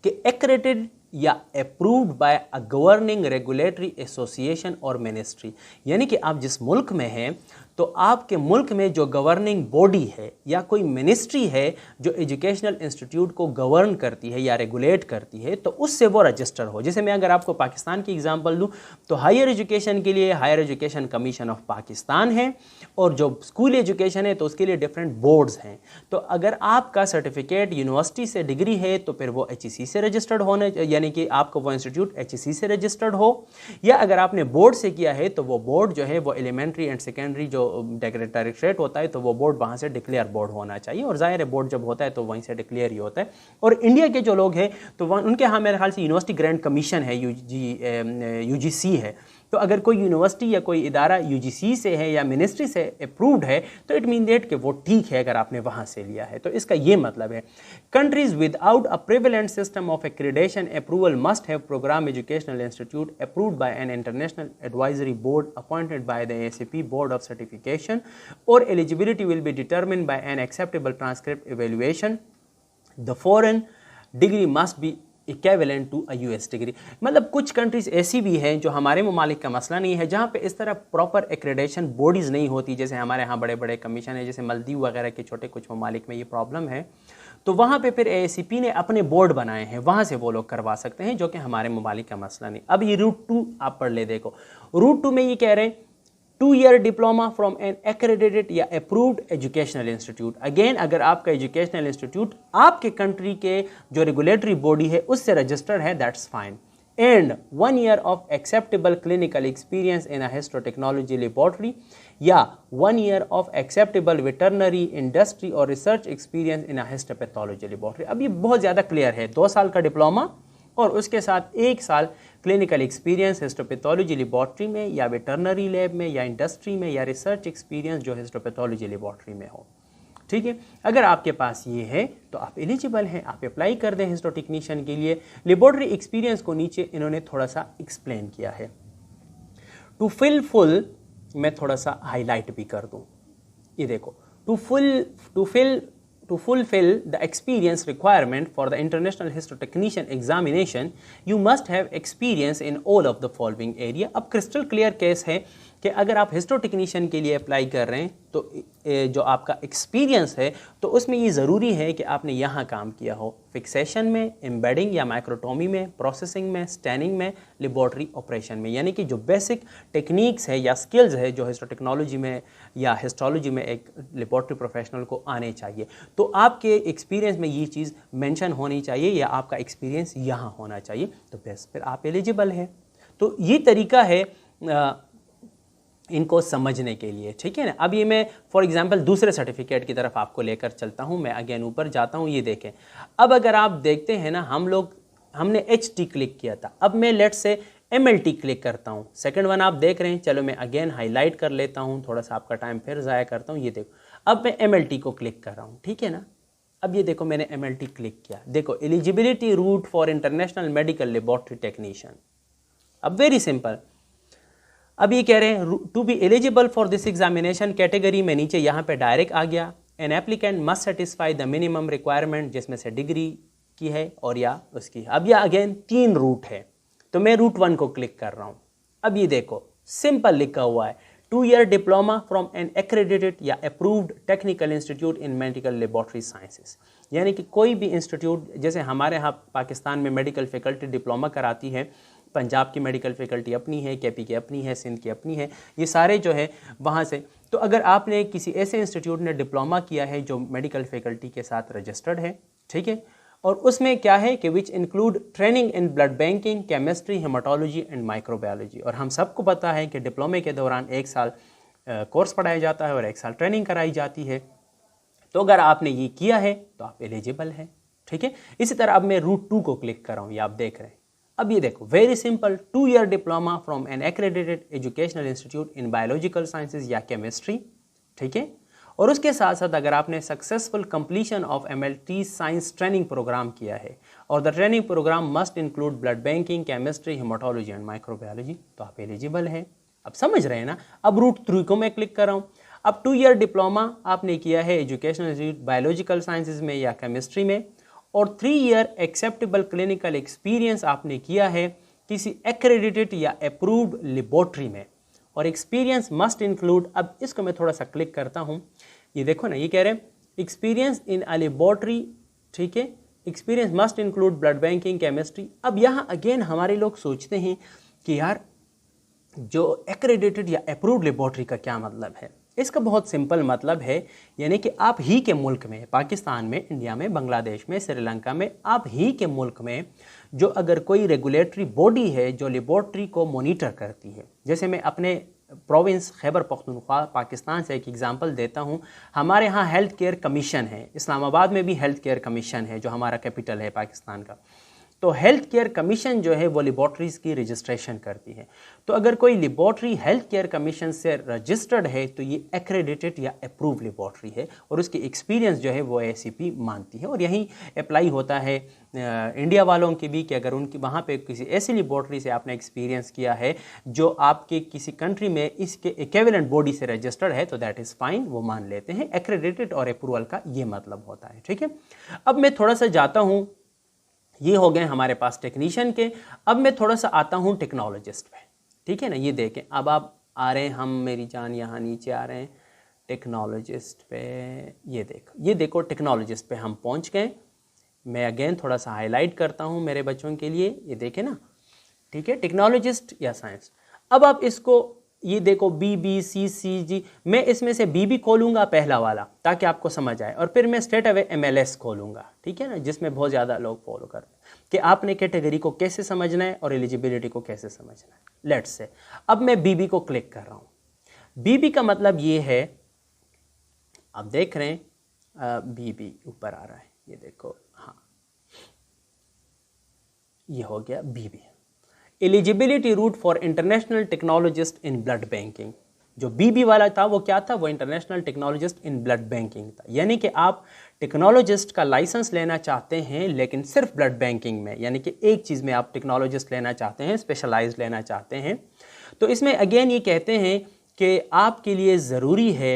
कि एक्रेडिटेड या approved by a governing regulatory association और मिनिस्ट्री, यानी कि आप जिस मुल्क में हैं तो आपके मुल्क में जो गवर्निंग बॉडी है या कोई मिनिस्ट्री है जो एजुकेशनल इंस्टीट्यूट को गवर्न करती है या रेगुलेट करती है, तो उससे वो रजिस्टर हो। जैसे मैं अगर आपको पाकिस्तान की एग्जांपल दूं तो हायर एजुकेशन के लिए higher education commission of Pakistan है और जो स्कूल एजुकेशन है तो उसके लिए डिफरेंट बोर्ड्स हैं। तो अगर आपका सर्टिफिकेट यूनिवर्सिटी से डिग्री है तो फिर वो HEC से रजिस्टर्ड होने, यानी कि आपका वो इंस्टीट्यूट HEC से रजिस्टर्ड हो, या अगर आपने बोर्ड से किया है तो वो बोर्ड जो है वो एलिमेंट्री एंड सेकेंडरी जो डायरेक्टरेट होता है तो वो बोर्ड वहाँ से डिक्लेयर बोर्ड होना चाहिए, और जाहिर है बोर्ड जब होता है तो वहीं से डिक्लेयर ही होता है। और इंडिया के जो लोग हैं तो उनके यहाँ मेरे ख्याल से यूनिवर्सिटी ग्रांट कमीशन है, UGC है। तो अगर कोई यूनिवर्सिटी या कोई इदारा UGC से है या मिनिस्ट्री से अप्रूव्ड है तो इट मीन दैट कि वो ठीक है अगर आपने वहाँ से लिया है। तो इसका ये मतलब है countries without a prevalent system of accreditation approval must have program educational institute approved by an international advisory board appointed by the ASCP board of certification, और eligibility will be determined by an acceptable transcript evaluation. The foreign degree must be equivalent to a US degree. मतलब कुछ countries ऐसी भी हैं जो हमारे ममालिक का मसला नहीं है, जहाँ पे इस तरह प्रॉपर एक्रेडिटेशन बॉडीज़ नहीं होती, जैसे हमारे यहाँ बड़े बड़े कमीशन है, जैसे मालदीव वगैरह के छोटे कुछ ममालिक में ये प्रॉब्लम है। तो वहाँ पे फिर ASCP ने अपने बोर्ड बनाए हैं, वहाँ से वो लोग करवा सकते हैं, जो कि हमारे ममालिक का मसला नहीं। अब ये रूट 2 आप पढ़ ले, देखो रूट 2 में ये कह रहे हैं 2-year diploma from an accredited या अप्रूव्ड एजुकेशनल इंस्टीट्यूट। अगेन अगर आपका एजुकेशनल इंस्टीट्यूट आपके कंट्री के जो रेगुलेटरी बॉडी है उससे रजिस्टर्ड है, that's fine. And 1 year of acceptable clinical experience in a histotechnology laboratory, या 1 year of acceptable veterinary industry और research experience in a histopathology laboratory. अब ये बहुत ज़्यादा क्लियर है, 2 साल का डिप्लोमा और उसके साथ 1 साल क्लिनिकल एक्सपीरियंस हिस्टोपैथोलॉजी लेबोरेटरी में या वेटरनरी लैब में या इंडस्ट्री में या रिसर्च एक्सपीरियंस जो हिस्टोपैथोलॉजी लेबोरेटरी में हो। ठीक है, अगर आपके पास ये है तो आप एलिजिबल हैं, आप अप्लाई कर दें हिस्टोटेक्नीशियन के लिए। लेबोरेटरी एक्सपीरियंस को नीचे इन्होंने थोड़ा सा एक्सप्लेन किया है। टू फुल मैं थोड़ा सा हाईलाइट भी कर दूँ, ये देखो To fulfill the experience requirement for the International Histotechnician examination, you must have experience in all of the following area. अब क्रिस्टल क्लियर केस है कि अगर आप हिस्टोटेक्नीशियन के लिए अप्लाई कर रहे हैं तो जो आपका एक्सपीरियंस है तो उसमें ये ज़रूरी है कि आपने यहाँ काम किया हो, फिक्सेशन में, एम्बेडिंग या माइक्रोटोमी में, प्रोसेसिंग में, स्टैनिंग में, लेबोरेटरी ऑपरेशन में, यानी कि जो बेसिक टेक्निक्स है या स्किल्स है जो हिस्टोटेक्नोलॉजी में या हिस्टोलॉजी में एक लेबोरेटरी प्रोफेशनल को आने चाहिए। तो आपके एक्सपीरियंस में ये चीज़ मेंशन होनी चाहिए या आपका एक्सपीरियंस यहाँ होना चाहिए, तो बस फिर आप एलिजिबल हैं। तो ये तरीका है इनको समझने के लिए, ठीक है ना। अब ये मैं फॉर एग्जांपल दूसरे सर्टिफिकेट की तरफ आपको लेकर चलता हूँ, मैं अगेन ऊपर जाता हूँ, ये देखें। अब अगर आप देखते हैं ना, हमने HT क्लिक किया था, अब मैं लेट्स से MLT क्लिक करता हूँ। सेकंड वन आप देख रहे हैं, चलो मैं अगेन हाईलाइट कर लेता हूँ, थोड़ा सा आपका टाइम फिर ज़ाया करता हूँ। ये देखो अब मैं MLT को क्लिक कर रहा हूँ, ठीक है ना। अब ये देखो मैंने MLT क्लिक किया, देखो eligibility route for international medical laboratory technician. अब वेरी सिंपल, अब ये कह रहे हैं to be eligible for this examination category में नीचे यहाँ पे डायरेक्ट आ गया। An applicant must satisfy the minimum requirement, जिसमें से डिग्री की है और या उसकी। अब यह अगेन 3 रूट है, तो मैं रूट 1 को क्लिक कर रहा हूँ। अब ये देखो सिंपल लिखा हुआ है, 2 year diploma from an accredited या approved technical institute in medical laboratory sciences. यानी कि कोई भी इंस्टीट्यूट, जैसे हमारे यहाँ पाकिस्तान में मेडिकल फैकल्टी डिप्लोमा कराती है, पंजाब की मेडिकल फैकल्टी अपनी है, केपी की अपनी है, सिंध की अपनी है, ये सारे जो है वहाँ से। तो अगर आपने किसी ऐसे इंस्टीट्यूट ने डिप्लोमा किया है जो मेडिकल फैकल्टी के साथ रजिस्टर्ड है, ठीक है, और उसमें क्या है कि which include training in blood banking, chemistry, haematology and microbiology. और हम सबको पता है कि डिप्लोमे के दौरान 1 साल कोर्स पढ़ाया जाता है और 1 साल ट्रेनिंग कराई जाती है। तो अगर आपने ये किया है तो आप एलिजिबल हैं, ठीक है। इसी तरह अब मैं रूट 2 को क्लिक कर रहा हूँ, ये आप देख रहे हैं। अब ये देखो, very simple, 2 year diploma from an accredited educational institute in biological sciences या केमिस्ट्री, ठीक है। और उसके साथ साथ अगर आपने successful completion of MLT science training programme किया है और the training programme must include blood banking, chemistry, haematology and microbiology, तो आप एलिजिबल हैं। अब समझ रहे हैं ना। अब रूट 3 को मैं क्लिक कर रहा हूँ। अब 2 year डिप्लोमा आपने किया है एजुकेशनल इंस्टीट्यूट बायोलॉजिकल साइंसेज में या केमिस्ट्री में, और 3 year एक्सेप्टेबल क्लिनिकल एक्सपीरियंस आपने किया है किसी एक्रेडिटेड या अप्रूव्ड लेबोरेटरी में, और एक्सपीरियंस मस्ट इंक्लूड। अब इसको मैं थोड़ा सा क्लिक करता हूँ, ये देखो ना, ये कह रहे हैं एक्सपीरियंस इन अ लेबोरेटरी, ठीक है, experience must include blood banking, chemistry. अब यहाँ अगेन हमारे लोग सोचते हैं कि यार जो एक्रेडिटेड या अप्रूव्ड लेबोरेटरी का क्या मतलब है। इसका बहुत सिंपल मतलब है, यानी कि आप ही के मुल्क में, पाकिस्तान में, इंडिया में, बांग्लादेश में, श्रीलंका में, आप ही के मुल्क में जो अगर कोई रेगुलेटरी बॉडी है जो लेबोरेटरी को मॉनिटर करती है, जैसे मैं अपने प्रोविंस खैबर पख्तूनख्वा पाकिस्तान से एक एग्जांपल देता हूं। हमारे यहाँ हेल्थ केयर कमीशन है, इस्लामाबाद में भी हेल्थ केयर कमीशन है जो हमारा कैपिटल है पाकिस्तान का। तो हेल्थ केयर कमीशन जो है वो लेबोरेटरीज़ की रजिस्ट्रेशन करती है। तो अगर कोई लेबोरेटरी हेल्थ केयर कमीशन से रजिस्टर्ड है तो ये एक्रेडिटेड या अप्रूव लेबोरेटरी है, और उसकी एक्सपीरियंस जो है वो ACP मानती है। और यही अप्लाई होता है इंडिया वालों की भी, कि अगर उनकी वहाँ पे किसी ऐसी लेबोरेटरी से आपने एक्सपीरियंस किया है जो आपके किसी कंट्री में इसके इक्विवेलेंट बॉडी से रजिस्टर्ड है, तो दैट इज़ फाइन, वो मान लेते हैं। एक्रेडिटेड और अप्रूवल का ये मतलब होता है, ठीक है। अब मैं थोड़ा सा जाता हूँ, ये हो गए हमारे पास टेक्नीशियन के। अब मैं थोड़ा सा आता हूँ टेक्नोलॉजिस्ट पे, ठीक है ना। ये देखें, अब आप आ रहे हैं, हम मेरी जान यहाँ नीचे आ रहे हैं टेक्नोलॉजिस्ट पे। ये देखो टेक्नोलॉजिस्ट पे हम पहुँच गए। मैं अगेन थोड़ा सा हाईलाइट करता हूँ मेरे बच्चों के लिए, ये देखें ना, ठीक है, टेक्नोलॉजिस्ट या साइंस। अब आप इसको ये देखो BBCCG, मैं इसमें से BB खोलूंगा पहला वाला ताकि आपको समझ आए, और फिर मैं स्ट्रेट अवे MLS खोलूंगा, ठीक है ना, जिसमें बहुत ज़्यादा लोग फॉलो करते हैं कि आपने कैटेगरी को कैसे समझना है और एलिजिबिलिटी को कैसे समझना है। लेट्स से अब मैं BB को क्लिक कर रहा हूँ। BB का मतलब ये है, आप देख रहे हैं BB ऊपर आ रहा है, ये देखो, हाँ ये हो गया BB, eligibility route for international technologist in blood banking. जो BB वाला था वो क्या था, वो international technologist in blood banking था। यानी कि आप टेक्नोलॉजिस्ट का लाइसेंस लेना चाहते हैं लेकिन सिर्फ ब्लड बैंकिंग में, यानी कि एक चीज़ में आप टेक्नोलॉजिस्ट लेना चाहते हैं, स्पेशलाइज लेना चाहते हैं। तो इसमें अगेन ये कहते हैं कि आपके लिए ज़रूरी है,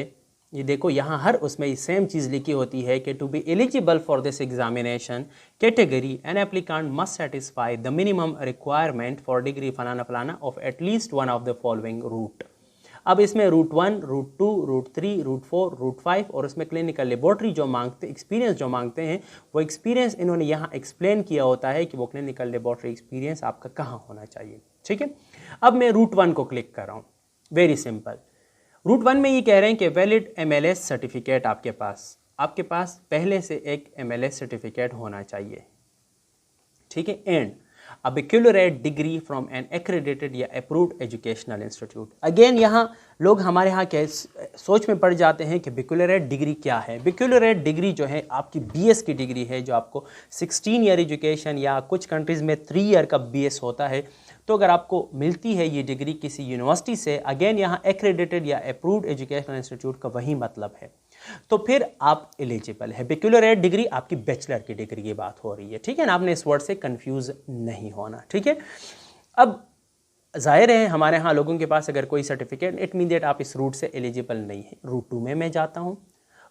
ये देखो यहाँ हर उसमें सेम चीज़ लिखी होती है कि to be eligible for this examination category an applicant must satisfy the minimum requirement for degree फलाना फलाना of at least one of the following route. अब इसमें route 1, route 2, route 3, route 4, route 5, और उसमें क्लिनिकल लेबोरेटरी जो मांगते, एक्सपीरियंस जो मांगते हैं, वो एक्सपीरियंस इन्होंने यहाँ एक्सप्लेन किया होता है कि वो क्लिनिकल लेबोरेटरी एक्सपीरियंस आपका कहाँ होना चाहिए, ठीक है। अब मैं रूट 1 को क्लिक कर रहा हूँ, वेरी सिंपल। रूट 1 में ये कह रहे हैं कि वैलिड MLS सर्टिफिकेट आपके पास पहले से एक MLS सर्टिफिकेट होना चाहिए, ठीक है। And a baccalaureate degree from an accredited या अप्रूव्ड एजुकेशनल इंस्टीट्यूट। अगेन यहाँ लोग हमारे यहाँ क्या सोच में पड़ जाते हैं कि बैक्लौरेट डिग्री क्या है। बैक्लौरेट डिग्री जो है आपकी BS की डिग्री है, जो आपको 16 ईयर एजुकेशन या कुछ कंट्रीज़ में 3 ईयर का BS होता है। तो अगर आपको मिलती है ये डिग्री किसी यूनिवर्सिटी से, अगेन यहाँ एक्रेडिटेड या अप्रूव्ड एजुकेशनल इंस्टीट्यूट का वही मतलब है, तो फिर आप एलिजिबल है। बैक्लौरेट डिग्री आपकी बैचलर की डिग्री की बात हो रही है, ठीक है ना। आपने इस वर्ड से कंफ्यूज नहीं होना, ठीक है। अब जाहिर है हमारे यहाँ लोगों के पास अगर कोई सर्टिफिकेट, इट मीन दैट आप इस रूट से एलिजिबल नहीं है। रूट 2 में मैं जाता हूँ।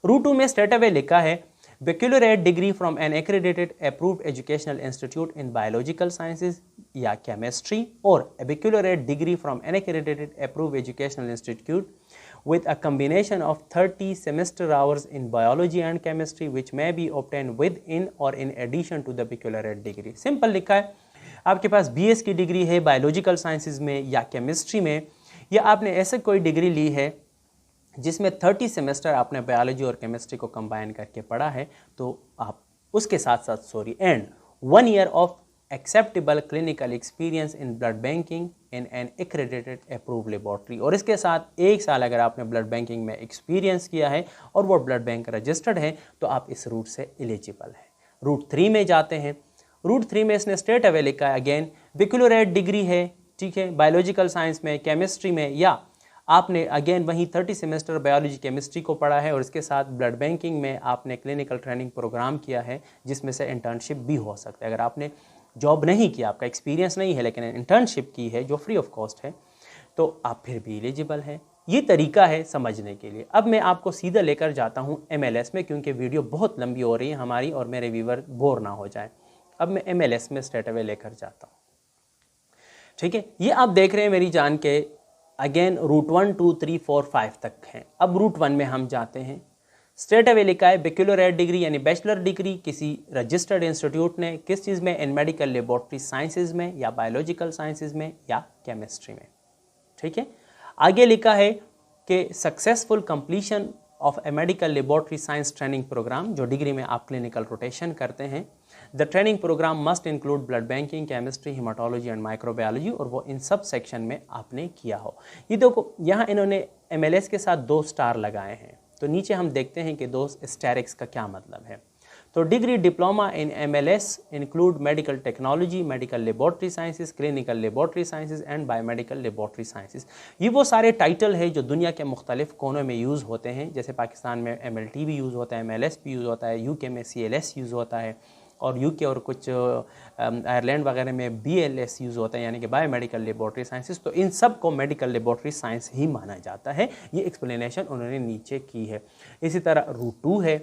रूट 2 में स्ट्रेट अवे लिखा है baccalaureate degree from an accredited approved educational institute in biological sciences या केमिस्ट्री, और baccalaureate degree from an accredited approved educational institute with a combination of 30 semester hours in biology and chemistry which may be obtained with in or in addition to the baccalaureate degree। Simple लिखा है, आपके पास BS की degree है biological sciences में या chemistry में, या आपने ऐसे कोई डिग्री ली है जिसमें 30 सेमेस्टर आपने बायोलॉजी और केमिस्ट्री को कंबाइन करके पढ़ा है, तो आप उसके साथ साथ and 1 year of acceptable clinical experience in blood banking in an accredited approved laboratory, और इसके साथ 1 साल अगर आपने ब्लड बैंकिंग में एक्सपीरियंस किया है और वो ब्लड बैंक रजिस्टर्ड है तो आप इस रूट से एलिजिबल है। रूट 3 में जाते हैं। रूट 3 में इसने स्ट्रेट अवे लिखा है, अगेन बैक्लॉरेट डिग्री है, ठीक है, बायोलॉजिकल साइंस में, केमिस्ट्री में, या आपने अगेन वहीं 30 सेमेस्टर बायोलॉजी केमिस्ट्री को पढ़ा है और इसके साथ ब्लड बैंकिंग में आपने क्लिनिकल ट्रेनिंग प्रोग्राम किया है जिसमें से इंटर्नशिप भी हो सकता है। अगर आपने जॉब नहीं किया, आपका एक्सपीरियंस नहीं है, लेकिन इंटर्नशिप की है जो फ्री ऑफ कॉस्ट है, तो आप फिर भी एलिजिबल हैं। ये तरीका है समझने के लिए। अब मैं आपको सीधा लेकर जाता हूँ MLS में, क्योंकि वीडियो बहुत लंबी हो रही है हमारी और मेरे व्यूअर बोर ना हो जाए। अब मैं MLS में स्ट्रेट अवे लेकर जाता हूँ, ठीक है। ये आप देख रहे हैं मेरी जान के अगेन रूट 1 2 3 4 5 तक हैं। अब रूट 1 में हम जाते हैं। स्ट्रेट अवे लिखा है बैक्लॉरेट डिग्री यानी बैचलर डिग्री किसी रजिस्टर्ड इंस्टीट्यूट ने किस चीज़ में, इन मेडिकल लेबोरेटरी साइंसेज में या बायोलॉजिकल साइंसेज में या केमिस्ट्री में, ठीक है। आगे लिखा है कि successful completion of a medical laboratory science training program, जो डिग्री में आप क्लिनिकल रोटेशन करते हैं। The training programme must include blood banking, chemistry, haematology and microbiology, और वो इन सब सेक्शन में आपने किया हो। ये देखो यहाँ इन्होंने MLS के साथ 2 स्टार लगाए हैं, तो नीचे हम देखते हैं कि 2 स्टैरिक्स का क्या मतलब है। तो degree diploma in MLS include medical technology, medical laboratory sciences, clinical laboratory sciences and biomedical laboratory sciences. ये वो सारे टाइटल है जो दुनिया के मुख्तलिफ कोनों में यूज़ होते हैं। जैसे पाकिस्तान में MLT भी यूज़ होता है, MLS भी यूज़ होता है, UK में CLS यूज़ होता है, और UK और कुछ आयरलैंड वगैरह में BLS यूज़ होता है, यानी कि बायोमेडिकल लेबोरेटरी साइंसेस। तो इन सब को मेडिकल लेबोरेटरी साइंस ही माना जाता है। ये एक्सप्लेनेशन उन्होंने नीचे की है। इसी तरह रूट 2 है,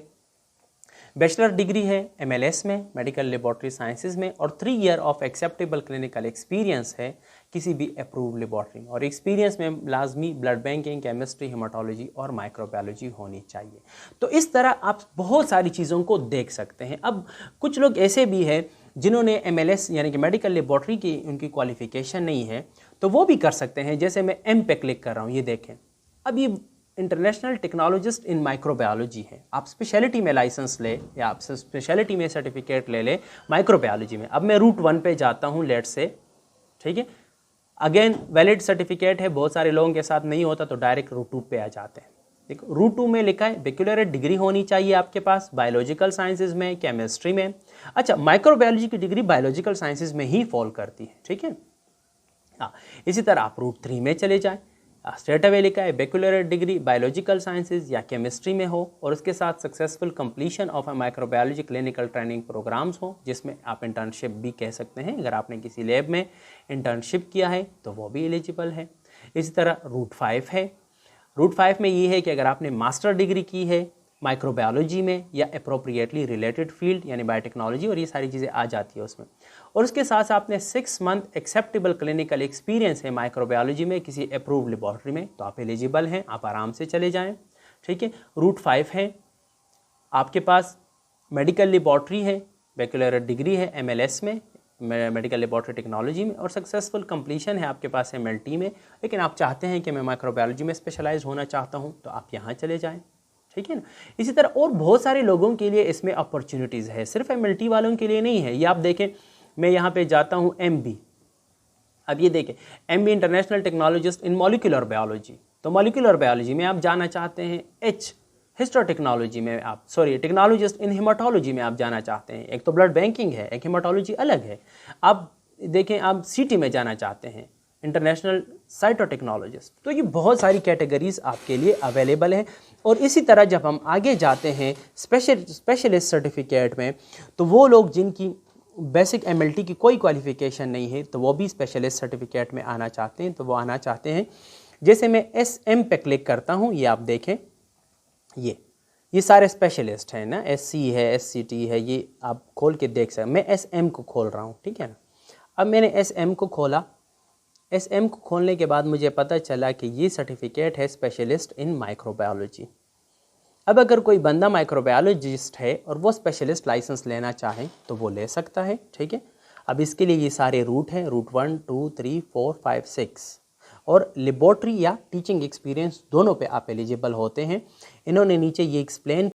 बैचलर डिग्री है MLS में, मेडिकल लेबोरेटरी साइंसेज में, और 3 year of acceptable clinical experience है किसी भी अप्रूव्ड लेबोरेटरी में, और एक्सपीरियंस में लाजमी ब्लड बैंकिंग, केमिस्ट्री, हेमाटोलॉजी और माइक्रोबायोलॉजी होनी चाहिए। तो इस तरह आप बहुत सारी चीज़ों को देख सकते हैं। अब कुछ लोग ऐसे भी हैं जिन्होंने MLS यानी कि मेडिकल लेबोरेटरी की उनकी क्वालिफिकेशन नहीं है, तो वो भी कर सकते हैं। जैसे मैं M पे क्लिक कर रहा हूँ, ये देखें, अब ये इंटरनेशनल टेक्नोलॉजिस्ट इन माइक्रोबायोलॉजी है। आप स्पेशलिटी में लाइसेंस ले या आप स्पेशलिटी में सर्टिफिकेट ले ले माइक्रोबायोलॉजी में। अब मैं रूट 1 पे जाता हूँ लेट से, ठीक है। अगेन वैलिड सर्टिफिकेट है, बहुत सारे लोगों के साथ नहीं होता, तो डायरेक्ट रूट 2 पे आ जाते हैं। देखो रूट 2 में लिखा है बैक्लॉरेट डिग्री होनी चाहिए आपके पास बायोलॉजिकल साइंसेज में, केमिस्ट्री में। अच्छा, माइक्रोबायोलॉजी की डिग्री बायोलॉजिकल साइंसेज में ही फॉल करती है, ठीक है। हाँ, इसी तरह आप रूट 3 में चले जाएं। स्ट्रेट अवे लिखा है बैक्लॉरेट डिग्री बायोलॉजिकल साइंसेज या केमिस्ट्री में हो, और उसके साथ successful completion of a microbiology clinical training programs हो, जिसमें आप इंटर्नशिप भी कह सकते हैं। अगर आपने किसी लैब में इंटर्नशिप किया है तो वो भी एलिजिबल है। इसी तरह रूट 5 है। रूट 5 में ये है कि अगर आपने मास्टर डिग्री की है माइक्रोबायोलॉजी में या अप्रोप्रिएटली रिलेटेड फील्ड यानी बायोटेक्नोलॉजी, और ये सारी चीज़ें आ जाती है उसमें, और उसके साथ आपने 6 month एक्सेप्टेबल क्लिनिकल एक्सपीरियंस है माइक्रोबायोलॉजी में किसी अप्रूव्ड लेबोरेटरी में, तो आप एलिजिबल हैं, आप आराम से चले जाएं, ठीक है। रूट 5 है, आपके पास मेडिकल लेबोरेटरी है, बैक्लॉरेट डिग्री है MLS में, मेडिकल लेबोरेटरी टेक्नोलॉजी में, और सक्सेसफुल कंप्लीशन है आपके पास MLT में, लेकिन आप चाहते हैं कि मैं माइक्रोबायोलॉजी में स्पेशलाइज होना चाहता हूँ, तो आप यहाँ चले जाएँ, ठीक है ना। इसी तरह और बहुत सारे लोगों के लिए इसमें अपॉर्चुनिटीज़ है, सिर्फ MLT वालों के लिए नहीं है। ये आप देखें, मैं यहाँ पे जाता हूँ MB। अब ये देखें MB इंटरनेशनल टेक्नोलॉजिस्ट इन मॉलिक्यूलर बायोलॉजी, तो मॉलिक्यूलर बायोलॉजी में आप जाना चाहते हैं। H हिस्टोटेक्नोलॉजी में आप टेक्नोलॉजिस्ट इन हेमाटोलॉजी में आप जाना चाहते हैं। एक तो ब्लड बैंकिंग है, एक हेमाटोलॉजी अलग है। आप देखें, आप CT में जाना चाहते हैं, इंटरनेशनल साइटोटेक्नोलॉजिस्ट। तो ये बहुत सारी कैटेगरीज आपके लिए अवेलेबल है। और इसी तरह जब हम आगे जाते हैं स्पेशलिस्ट सर्टिफिकेट में, तो वो लोग जिनकी बेसिक MLT की कोई क्वालिफिकेशन नहीं है, तो वो भी स्पेशलिस्ट सर्टिफिकेट में आना चाहते हैं, तो वो आना चाहते हैं। जैसे मैं SM पे क्लिक करता हूँ, ये आप देखें, ये सारे स्पेशलिस्ट हैं ना, SC है, SCT है, ये आप खोल के देख सकते। मैं SM को खोल रहा हूँ, ठीक है ना। अब मैंने SM को खोला। SM को खोलने के बाद मुझे पता चला कि ये सर्टिफिकेट है स्पेशलिस्ट इन माइक्रोबायोलॉजी। अब अगर कोई बंदा माइक्रोबायोलॉजिस्ट है और वो स्पेशलिस्ट लाइसेंस लेना चाहे तो वो ले सकता है, ठीक है। अब इसके लिए ये सारे रूट हैं, रूट 1, 2, 3, 4, 5, 6, और लेबोरेटरी या टीचिंग एक्सपीरियंस दोनों पे आप एलिजिबल होते हैं। इन्होंने नीचे ये एक्सप्लेन